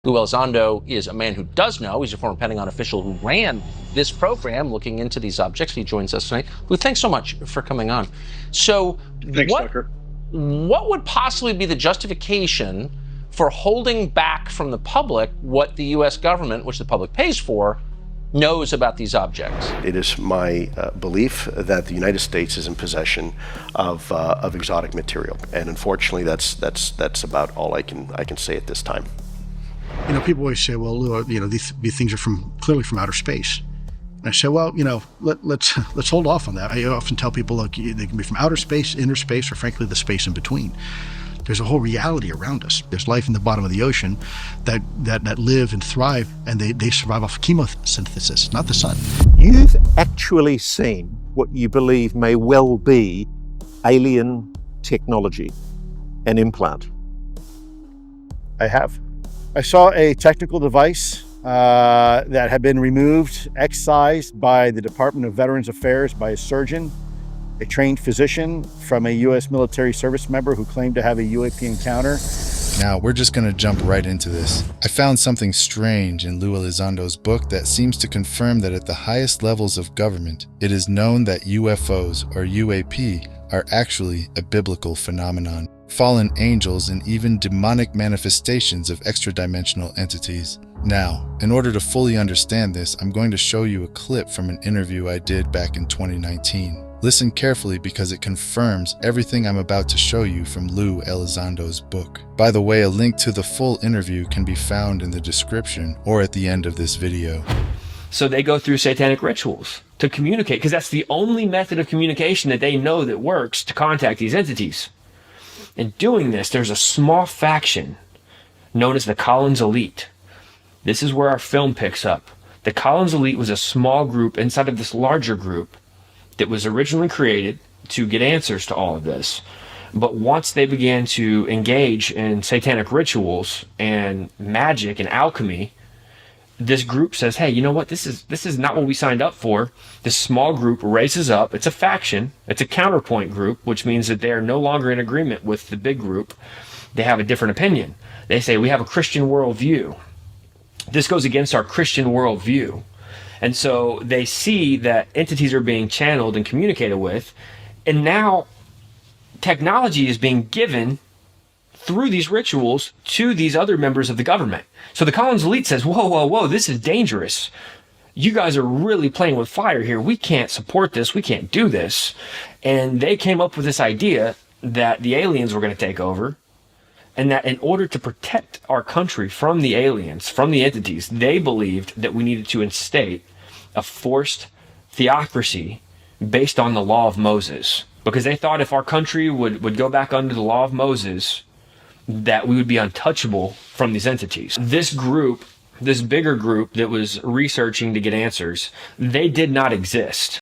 Lou Elizondo is a man who does know. He's a former Pentagon official who ran this program looking into these objects. He joins us tonight. Lou, thanks so much for coming on. So Thanks, Tucker. What would possibly be the justification for holding back from the public what the U.S. government, which the public pays for, knows about these objects? It is my belief that the United States is in possession of exotic material, and unfortunately, that's about all I can say at this time. You know, people always say, "Well, Lou, these things are clearly from outer space." And I say, "Well, let's hold off on that." I often tell people, look, they can be from outer space, inner space, or frankly, the space in between. There's a whole reality around us. There's life in the bottom of the ocean that live and thrive, and they survive off chemosynthesis, not the sun. You've actually seen what you believe may well be alien technology, an implant. I have. I saw a technical device that had been removed, excised by the Department of Veterans Affairs by a surgeon, a trained physician from a U.S. military service member who claimed to have a UAP encounter. Now, we're just going to jump right into this. I found something strange in Lou Elizondo's book that seems to confirm that at the highest levels of government, it is known that UFOs, or UAP, are actually a biblical phenomenon. Fallen angels and even demonic manifestations of extra-dimensional entities. Now, in order to fully understand this, I'm going to show you a clip from an interview I did back in 2019. Listen carefully because it confirms everything I'm about to show you from Lou Elizondo's book. By the way, a link to the full interview can be found in the description or at the end of this video. So they go through satanic rituals to communicate, because that's the only method of communication that they know that works to contact these entities. In doing this, there's a small faction known as the Collins Elite. This is where our film picks up. The Collins Elite was a small group inside of this larger group that was originally created to get answers to all of this. But once they began to engage in satanic rituals and magic and alchemy, this group says, hey, you know what? This is not what we signed up for. This small group raises up. It's a faction. It's a counterpoint group, which means that they are no longer in agreement with the big group. They have a different opinion. They say, we have a Christian worldview. This goes against our Christian worldview. And so they see that entities are being channeled and communicated with, and now technology is being given through these rituals to these other members of the government. So the Collins Elite says, whoa, whoa, whoa, this is dangerous. You guys are really playing with fire here. We can't support this. We can't do this. And they came up with this idea that the aliens were going to take over, and that in order to protect our country from the aliens, from the entities, they believed that we needed to instate a forced theocracy based on the law of Moses. Because they thought if our country would go back under the law of Moses, that we would be untouchable from these entities. This group, this bigger group that was researching to get answers, they did not exist.